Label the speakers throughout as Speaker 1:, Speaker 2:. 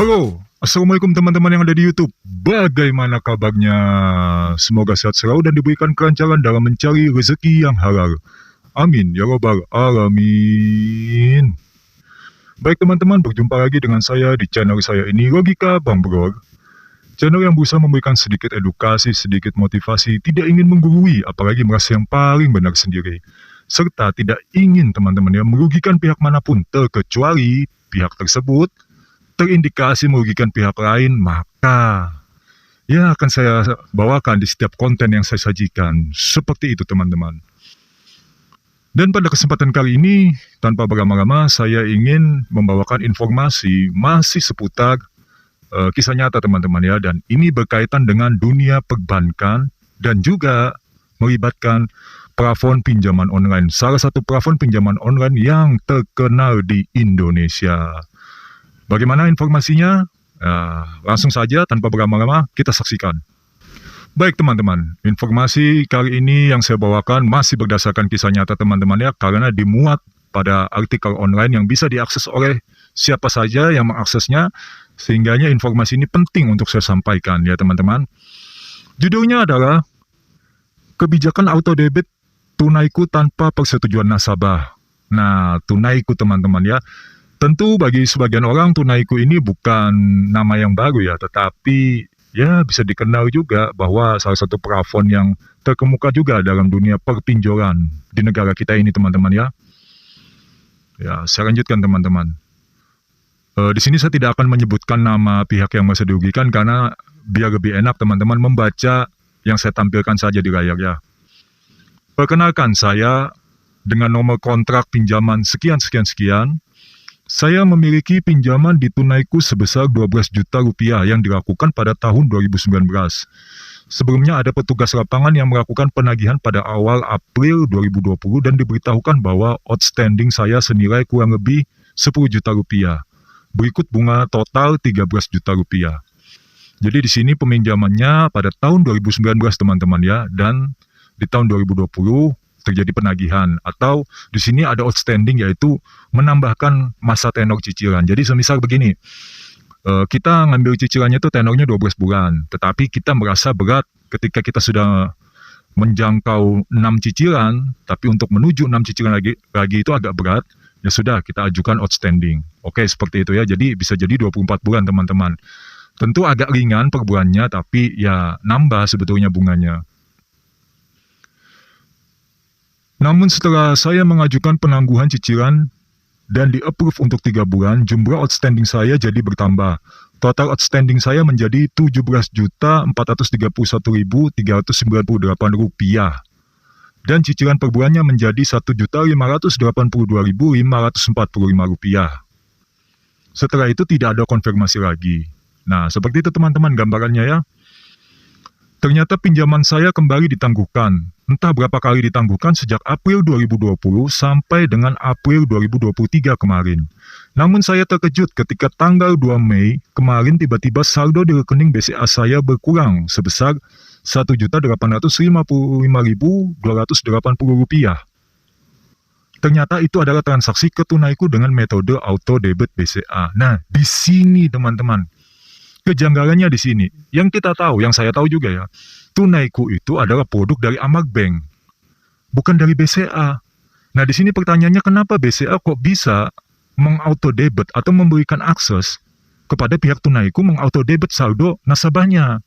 Speaker 1: Halo, Assalamualaikum teman-teman yang ada di YouTube. Bagaimana kabarnya? Semoga sehat selalu dan diberikan kelancaran dalam mencari rezeki yang halal. Amin, ya robbal alamin. Baik teman-teman, berjumpa lagi dengan saya di channel saya ini, Logika Bang Bror. Channel yang berusaha memberikan sedikit edukasi, sedikit motivasi, tidak ingin menggurui, apalagi merasa yang paling benar sendiri. Serta tidak ingin teman-teman yang merugikan pihak manapun, terkecuali pihak tersebut terindikasi merugikan pihak lain, maka ya akan saya bawakan di setiap konten yang saya sajikan. Seperti itu teman-teman. Dan pada kesempatan kali ini, tanpa berlama-lama, saya ingin membawakan informasi masih seputar kisah nyata teman-teman ya. Dan ini berkaitan dengan dunia perbankan dan juga melibatkan plafon pinjaman online. Salah satu plafon pinjaman online yang terkenal di Indonesia. Bagaimana informasinya? Langsung saja tanpa berlama-lama kita saksikan. Baik teman-teman, informasi kali ini yang saya bawakan masih berdasarkan kisah nyata teman-teman ya, karena dimuat pada artikel online yang bisa diakses oleh siapa saja yang mengaksesnya, sehingganya informasi ini penting untuk saya sampaikan ya teman-teman. Judulnya adalah Kebijakan Auto Debit Tunaiku Tanpa Persetujuan Nasabah. Nah, Tunaiku teman-teman ya. Tentu bagi sebagian orang Tunaiku ini bukan nama yang baru ya, tetapi ya bisa dikenal juga bahwa salah satu plafon yang terkemuka juga dalam dunia perpinjolan di negara kita ini teman-teman ya. Ya, saya lanjutkan teman-teman. Di sini saya tidak akan menyebutkan nama pihak yang merasa dirugikan karena biar lebih enak teman-teman membaca yang saya tampilkan saja di layar ya. Perkenalkan saya dengan nomor kontrak pinjaman sekian-sekian-sekian. Saya memiliki pinjaman di Tunaiku sebesar 12 juta rupiah yang dilakukan pada tahun 2019. Sebelumnya ada petugas lapangan yang melakukan penagihan pada awal April 2020 dan diberitahukan bahwa outstanding saya senilai kurang lebih 10 juta rupiah. Berikut bunga total 13 juta rupiah. Jadi di sini peminjamannya pada tahun 2019 teman-teman ya, dan di tahun 2020 terjadi penagihan, atau di sini ada outstanding yaitu menambahkan masa tenor cicilan. Jadi semisal begini, kita ngambil cicilannya itu tenornya 12 bulan, tetapi kita merasa berat ketika kita sudah menjangkau 6 cicilan, tapi untuk menuju 6 cicilan lagi itu agak berat, ya sudah kita ajukan outstanding. Oke, seperti itu ya, jadi bisa jadi 24 bulan teman-teman. Tentu agak ringan per bulannya, tapi ya nambah sebetulnya bunganya. Namun setelah saya mengajukan penangguhan cicilan dan di-approve untuk 3 bulan, jumlah outstanding saya jadi bertambah. Total outstanding saya menjadi Rp17.431.398 dan cicilan per bulannya menjadi Rp1.582.545. Setelah itu tidak ada konfirmasi lagi. Nah, seperti itu teman-teman gambarannya ya. Ternyata pinjaman saya kembali ditangguhkan. Entah berapa kali ditangguhkan sejak April 2020 sampai dengan April 2023 kemarin. Namun saya terkejut ketika tanggal 2 Mei kemarin tiba-tiba saldo di rekening BCA saya berkurang sebesar Rp1.855.280. Ternyata itu adalah transaksi ke Tunaiku dengan metode auto debit BCA. Nah, di sini teman-teman, kejanggalannya di sini. Yang kita tahu, yang saya tahu juga ya, Tunaiku itu adalah produk dari Amag Bank, bukan dari BCA. Nah, di sini pertanyaannya kenapa BCA kok bisa mengautodebit atau memberikan akses kepada pihak Tunaiku mengautodebit saldo nasabahnya.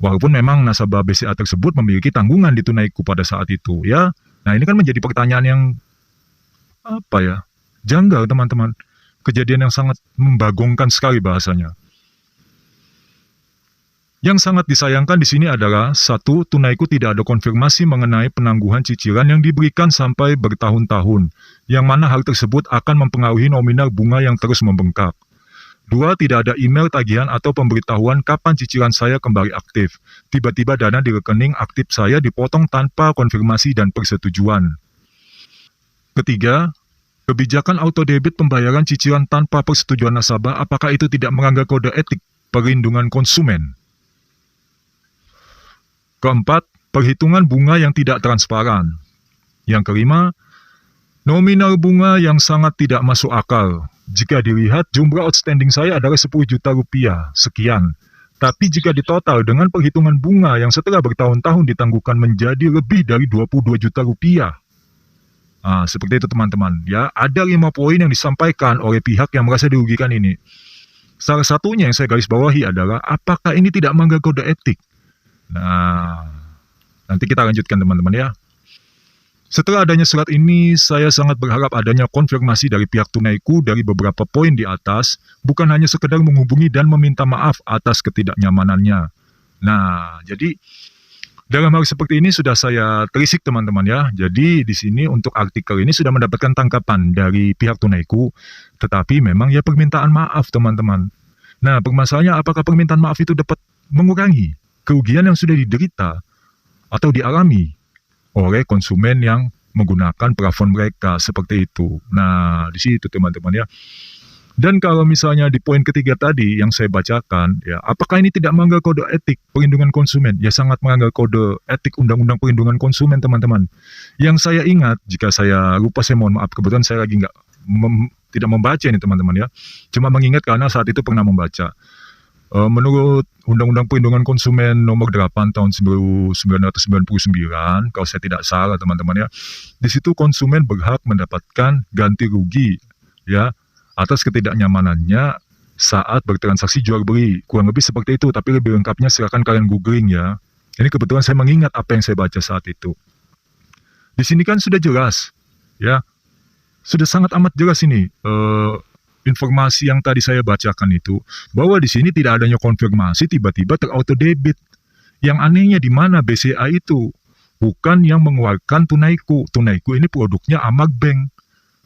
Speaker 1: Walaupun memang nasabah BCA tersebut memiliki tanggungan di Tunaiku pada saat itu ya. Nah, ini kan menjadi pertanyaan yang janggal teman-teman. Kejadian yang sangat membagongkan sekali bahasanya. Yang sangat disayangkan di sini adalah, satu, Tunaiku tidak ada konfirmasi mengenai penangguhan cicilan yang diberikan sampai bertahun-tahun, yang mana hal tersebut akan mempengaruhi nominal bunga yang terus membengkak. Dua, tidak ada email tagihan atau pemberitahuan kapan cicilan saya kembali aktif. Tiba-tiba dana di rekening aktif saya dipotong tanpa konfirmasi dan persetujuan. Ketiga, kebijakan autodebit pembayaran cicilan tanpa persetujuan nasabah, apakah itu tidak melanggar kode etik perlindungan konsumen? Keempat, perhitungan bunga yang tidak transparan. Yang kelima, nominal bunga yang sangat tidak masuk akal. Jika dilihat, jumlah outstanding saya adalah 10 juta rupiah, sekian. Tapi jika ditotal dengan perhitungan bunga yang setelah bertahun-tahun ditangguhkan menjadi lebih dari 22 juta rupiah. Seperti itu teman-teman. Ya, ada 5 poin yang disampaikan oleh pihak yang merasa dirugikan ini. Salah satunya yang saya garis bawahi adalah, apakah ini tidak melanggar kode etik? Nah, nanti kita lanjutkan teman-teman ya. Setelah adanya surat ini, saya sangat berharap adanya konfirmasi dari pihak Tunaiku dari beberapa poin di atas, bukan hanya sekedar menghubungi dan meminta maaf atas ketidaknyamanannya. Nah, jadi dalam hal seperti ini sudah saya telisik teman-teman ya. Jadi di sini untuk artikel ini sudah mendapatkan tangkapan dari pihak Tunaiku, tetapi memang ya permintaan maaf teman-teman. Nah, permasalahannya apakah permintaan maaf itu dapat mengurangi kerugian yang sudah diderita atau dialami oleh konsumen yang menggunakan plafon mereka seperti itu. Nah, di situ teman-teman ya. Dan kalau misalnya di poin ketiga tadi yang saya bacakan, ya, apakah ini tidak melanggar kode etik perlindungan konsumen? Ya, sangat melanggar kode etik Undang-Undang Perlindungan Konsumen, teman-teman. Yang saya ingat, jika saya lupa, saya mohon maaf, kebetulan saya lagi tidak membaca ini, teman-teman ya. Cuma mengingat karena saat itu pernah membaca. Menurut Undang-Undang Perlindungan Konsumen nomor 8 tahun 1999, kalau saya tidak salah teman-teman ya, di situ konsumen berhak mendapatkan ganti rugi ya atas ketidaknyamanannya saat bertransaksi jual beli. Kurang lebih seperti itu, tapi lebih lengkapnya silakan kalian googling ya. Ini kebetulan saya mengingat apa yang saya baca saat itu. Di sini kan sudah jelas ya, sudah sangat amat jelas ini informasi yang tadi saya bacakan itu, bahwa di sini tidak adanya konfirmasi tiba-tiba terauto debit. Yang anehnya di mana BCA itu bukan yang mengeluarkan Tunaiku. Tunaiku ini produknya Amag Bank.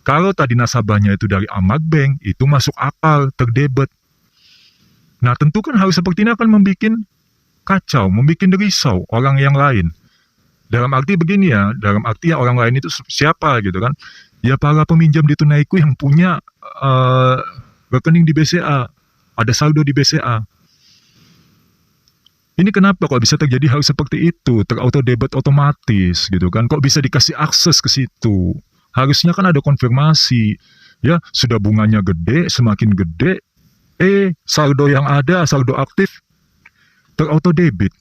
Speaker 1: Kalau tadi nasabahnya itu dari Amag Bank, itu masuk akal terdebet. Nah, tentu kan hal seperti ini akan membuat kacau, membuat risau orang yang lain. Dalam arti begini ya, dalam arti orang lain itu siapa gitu kan? Ya para peminjam di Tunaiku yang punya rekening di BCA, ada saldo di BCA. Ini kenapa kok bisa terjadi hal seperti itu, terauto debit otomatis gitu kan? Kok bisa dikasih akses ke situ? Harusnya kan ada konfirmasi, ya sudah bunganya gede, semakin gede, saldo yang ada, saldo aktif, terauto debit.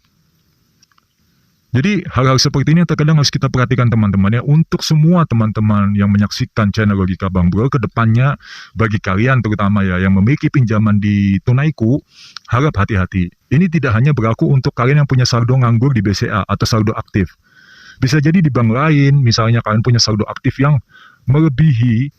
Speaker 1: Jadi hal-hal seperti ini yang terkadang harus kita perhatikan teman-teman ya, untuk semua teman-teman yang menyaksikan channel Logika Bang Bro ke depannya, bagi kalian terutama ya yang memiliki pinjaman di Tunaiku, harap hati-hati. Ini tidak hanya berlaku untuk kalian yang punya saldo nganggur di BCA atau saldo aktif. Bisa jadi di bank lain, misalnya kalian punya saldo aktif yang melebihi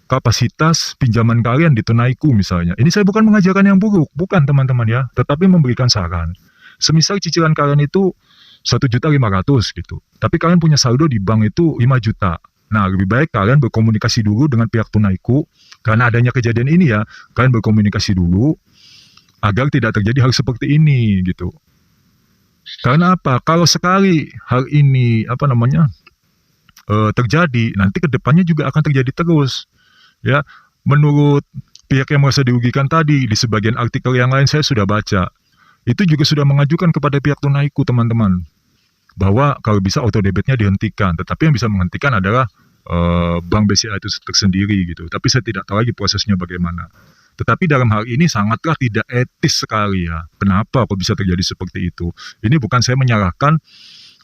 Speaker 1: kapasitas pinjaman kalian di Tunaiku misalnya. Ini saya bukan mengajarkan yang buruk, bukan teman-teman ya, tetapi memberikan saran. Semisal cicilan kalian itu 1.500.000 gitu. Tapi kalian punya saldo di bank itu 5 juta. Nah, lebih baik kalian berkomunikasi dulu dengan pihak Tunaiku. Karena adanya kejadian ini ya, kalian berkomunikasi dulu agar tidak terjadi hal seperti ini gitu. Karena apa? Kalau sekali hal ini terjadi, nanti kedepannya juga akan terjadi terus. Ya, menurut pihak yang merasa dirugikan tadi, di sebagian artikel yang lain saya sudah baca, itu juga sudah mengajukan kepada pihak Tunaiku teman-teman, bahwa kalau bisa auto debitnya dihentikan. Tetapi yang bisa menghentikan adalah bank BCA itu tersendiri gitu. Tapi saya tidak tahu lagi prosesnya bagaimana. Tetapi dalam hal ini sangatlah tidak etis sekali ya. Kenapa kok bisa terjadi seperti itu? Ini bukan saya menyalahkan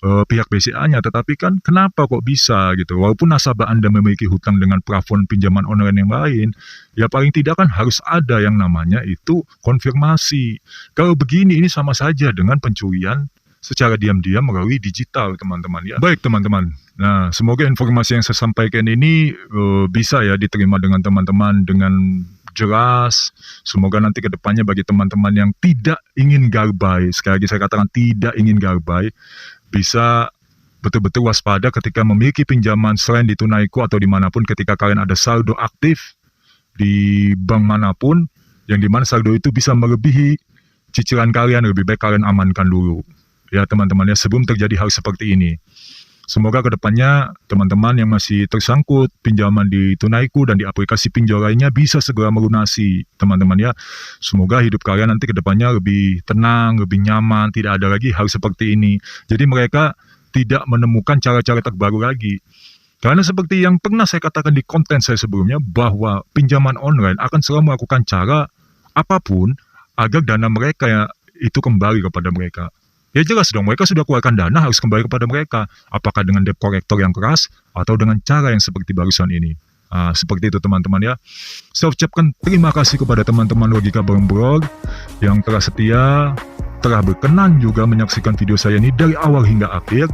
Speaker 1: pihak BCA-nya, tetapi kan kenapa kok bisa gitu. Walaupun nasabah Anda memiliki hutang dengan plafon pinjaman online yang lain, ya paling tidak kan harus ada yang namanya itu konfirmasi. Kalau begini ini sama saja dengan pencurian secara diam-diam melalui digital teman-teman ya. Baik teman-teman, nah semoga informasi yang saya sampaikan ini bisa ya diterima dengan teman-teman dengan jelas. Semoga nanti ke depannya bagi teman-teman yang tidak ingin galbay, sekali lagi saya katakan tidak ingin galbay, bisa betul-betul waspada ketika memiliki pinjaman selain di Tunaiku atau dimanapun, ketika kalian ada saldo aktif di bank manapun, yang dimana saldo itu bisa melebihi cicilan kalian, lebih baik kalian amankan dulu. Ya teman-teman ya, sebelum terjadi hal seperti ini. Semoga kedepannya teman-teman yang masih tersangkut pinjaman di Tunaiku dan di aplikasi pinjol lainnya bisa segera melunasi teman-teman ya. Semoga hidup kalian nanti kedepannya lebih tenang, lebih nyaman, tidak ada lagi hal seperti ini. Jadi mereka tidak menemukan cara-cara terbaru lagi. Karena seperti yang pernah saya katakan di konten saya sebelumnya, bahwa pinjaman online akan selalu melakukan cara apapun agar dana mereka itu kembali kepada mereka. Ya jelas dong, mereka sudah keluarkan dana, harus kembali kepada mereka. Apakah dengan debt collector yang keras, atau dengan cara yang seperti barusan ini. Seperti itu teman-teman ya. Saya ucapkan terima kasih kepada teman-teman Logika Bareng Blog yang telah setia, telah berkenan juga menyaksikan video saya ini dari awal hingga akhir.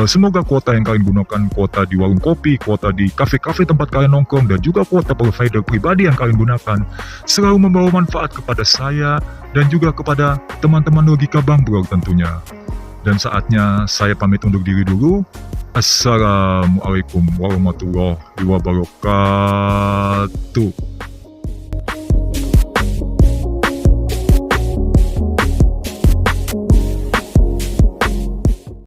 Speaker 1: Semoga kuota yang kalian gunakan, kuota di warung kopi, kuota di kafe-kafe tempat kalian nongkrong, dan juga kuota provider pribadi yang kalian gunakan, selalu membawa manfaat kepada saya dan juga kepada teman-teman Logika Bareng Blog tentunya. Dan saatnya saya pamit undur diri dulu. Assalamualaikum warahmatullahi wabarakatuh.